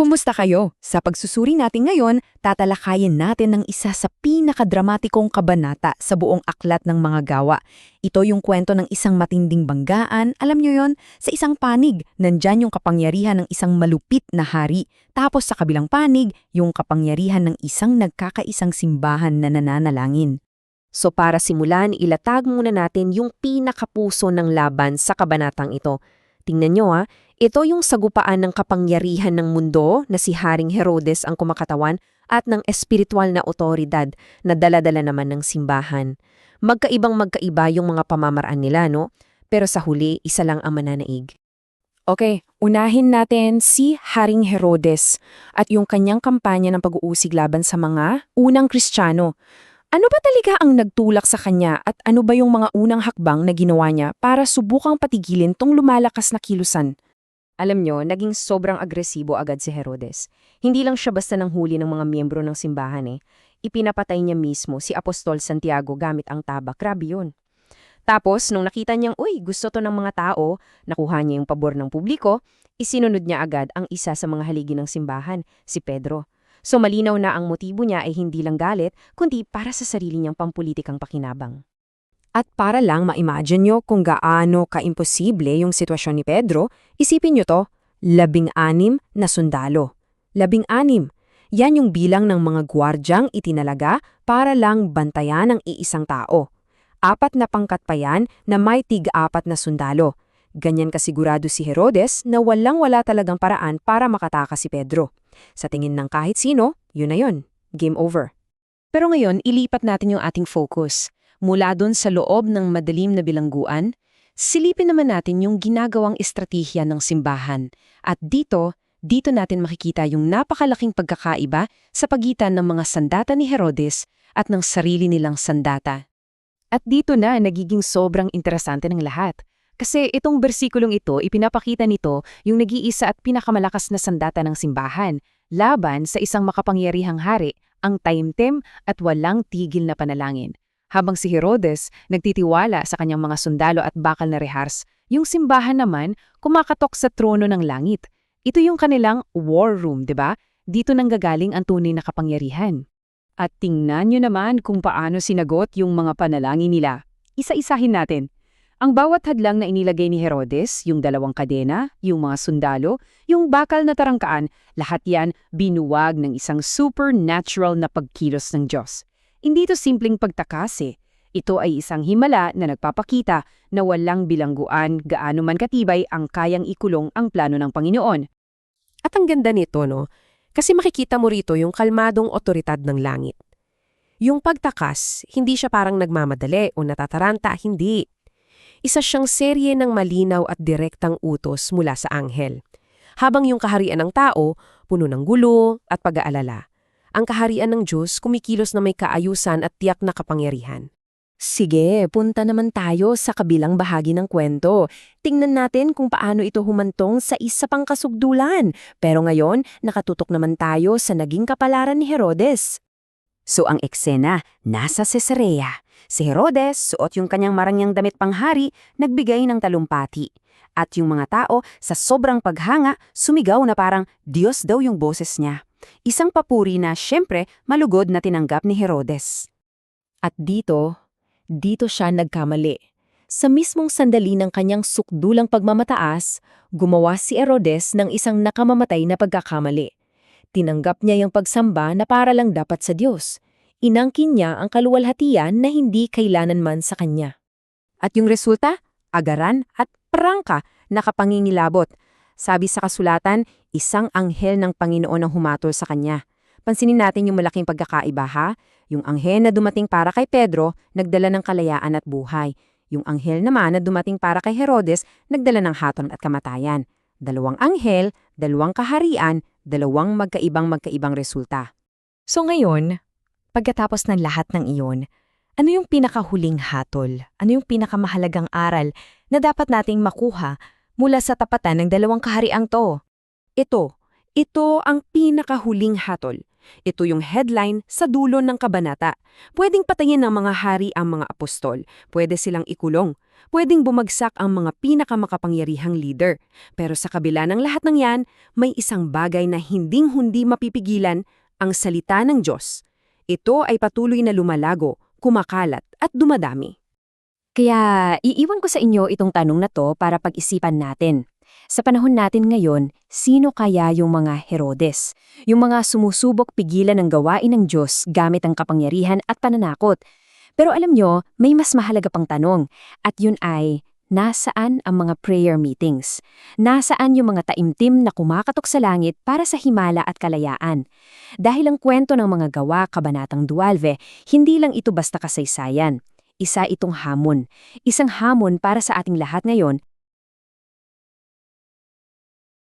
Kumusta kayo? Sa pagsusuri natin ngayon, tatalakayin natin ng isa sa pinakadramatikong kabanata sa buong aklat ng mga gawa. Ito yung kwento ng isang matinding banggaan, alam nyo yon, sa isang panig, nandyan yung kapangyarihan ng isang malupit na hari. Tapos sa kabilang panig, yung kapangyarihan ng isang nagkakaisang simbahan na nananalangin. So para simulan, ilatag muna natin yung pinakapuso ng laban sa kabanatang ito. Tingnan nyo ito yung sagupaan ng kapangyarihan ng mundo na si Haring Herodes ang kumakatawan at ng espiritual na otoridad na dala-dala naman ng simbahan. Magkaibang-magkaiba yung mga pamamaraan nila, no? Pero sa huli, isa lang ang mananaig. Okay, unahin natin si Haring Herodes at yung kanyang kampanya ng pag-uusig laban sa mga unang Kristiyano. Ano ba talaga ang nagtulak sa kanya at ano ba yung mga unang hakbang na ginawa niya para subukang patigilin tong lumalakas na kilusan? Alam nyo, naging sobrang agresibo agad si Herodes. Hindi lang siya basta nanghuli ng mga miyembro ng simbahan Ipinapatay niya mismo si Apostol Santiago gamit ang tabak. Grabe yun. Tapos, nung nakita niyang, gusto to ng mga tao, nakuha niya yung pabor ng publiko, isinunod niya agad ang isa sa mga haligi ng simbahan, si Pedro. So malinaw na ang motibo niya ay hindi lang galit, kundi para sa sarili niyang pampulitikang pakinabang. At para lang ma-imagine nyo kung gaano ka-imposible yung sitwasyon ni Pedro, isipin nyo to, 16 na sundalo. 16. Yan yung bilang ng mga gwardyang itinalaga para lang bantayan ang iisang tao. 4 na pangkat pa yan na may tig-4 na sundalo. Ganyan kasigurado si Herodes na walang-wala talagang paraan para makatakas si Pedro. Sa tingin ng kahit sino, yun na yun. Game over. Pero ngayon, ilipat natin yung ating focus. Mula doon sa loob ng madilim na bilangguan, silipin naman natin yung ginagawang estratehiya ng simbahan. At dito natin makikita yung napakalaking pagkakaiba sa pagitan ng mga sandata ni Herodes at ng sarili nilang sandata. At dito na nagiging sobrang interesante ng lahat. Kasi itong bersikulong ito, ipinapakita nito yung nag-iisa at pinakamalakas na sandata ng simbahan, laban sa isang makapangyarihang hari, ang taimtim at walang tigil na panalangin. Habang si Herodes nagtitiwala sa kanyang mga sundalo at bakal na rehars, yung simbahan naman kumakatok sa trono ng langit. Ito yung kanilang war room, di ba? Dito nanggagaling ang tunay na kapangyarihan. At tingnan nyo naman kung paano sinagot yung mga panalangin nila. Isa-isahin natin. Ang bawat hadlang na inilagay ni Herodes, yung 2 kadena, yung mga sundalo, yung bakal na tarangkaan, lahat yan binuwag ng isang supernatural na pagkilos ng Diyos. Hindi ito simpleng pagtakas Ito ay isang himala na nagpapakita na walang bilangguan gaano man katibay ang kayang ikulong ang plano ng Panginoon. At ang ganda nito, no? Kasi makikita mo rito yung kalmadong otoridad ng langit. Yung pagtakas, hindi siya parang nagmamadali o natataranta, hindi. Isa siyang serye ng malinaw at direktang utos mula sa anghel. Habang yung kaharian ng tao, puno ng gulo at pag-aalala. Ang kaharian ng Diyos kumikilos na may kaayusan at tiyak na kapangyarihan. Sige, punta naman tayo sa kabilang bahagi ng kwento. Tingnan natin kung paano ito humantong sa isa pang kasugdulan. Pero ngayon, nakatutok naman tayo sa naging kapalaran ni Herodes. So ang eksena, nasa Cesarea. Si Herodes, suot yung kanyang marangyang damit panghari, nagbigay ng talumpati. At yung mga tao, sa sobrang paghanga, sumigaw na parang Diyos daw yung boses niya. Isang papuri na syempre malugod na tinanggap ni Herodes. At dito siya nagkamali. Sa mismong sandali ng kanyang sukdulang pagmamataas, gumawa si Herodes ng isang nakamamatay na pagkakamali. Tinanggap niya yung pagsamba na para lang dapat sa Diyos. Inangkin niya ang kaluwalhatian na hindi kailanman man sa kanya. At yung resulta, agaran at prangka na kapangingilabot. Sabi sa kasulatan, isang anghel ng Panginoon ang humatol sa kanya. Pansinin natin yung malaking pagkakaiba Yung anghel na dumating para kay Pedro, nagdala ng kalayaan at buhay. Yung anghel naman na dumating para kay Herodes, nagdala ng hatol at kamatayan. 2 anghel, 2 kaharian, 2 magkaibang resulta. So ngayon, pagkatapos ng lahat ng iyon, ano yung pinakahuling hatol? Ano yung pinakamahalagang aral na dapat nating makuha mula sa tapatan ng 2 kahariang to? Ito ang pinakahuling hatol. Ito yung headline sa dulo ng kabanata. Pwedeng patayin ng mga hari ang mga apostol. Pwede silang ikulong. Pwedeng bumagsak ang mga pinakamakapangyarihang leader. Pero sa kabila ng lahat ng yan, may isang bagay na hinding-hindi mapipigilan, ang salita ng Diyos. Ito ay patuloy na lumalago, kumakalat at dumadami. Kaya iiwan ko sa inyo itong tanong na to para pag-isipan natin. Sa panahon natin ngayon, sino kaya yung mga Herodes? Yung mga sumusubok pigilan ng gawain ng Diyos gamit ang kapangyarihan at pananakot. Pero alam nyo, may mas mahalaga pang tanong. At yun ay, nasaan ang mga prayer meetings? Nasaan yung mga taimtim na kumakatok sa langit para sa himala at kalayaan? Dahil ang kwento ng mga gawa, Kabanatang 12, hindi lang ito basta kasaysayan. Isa itong hamon. Isang hamon para sa ating lahat ngayon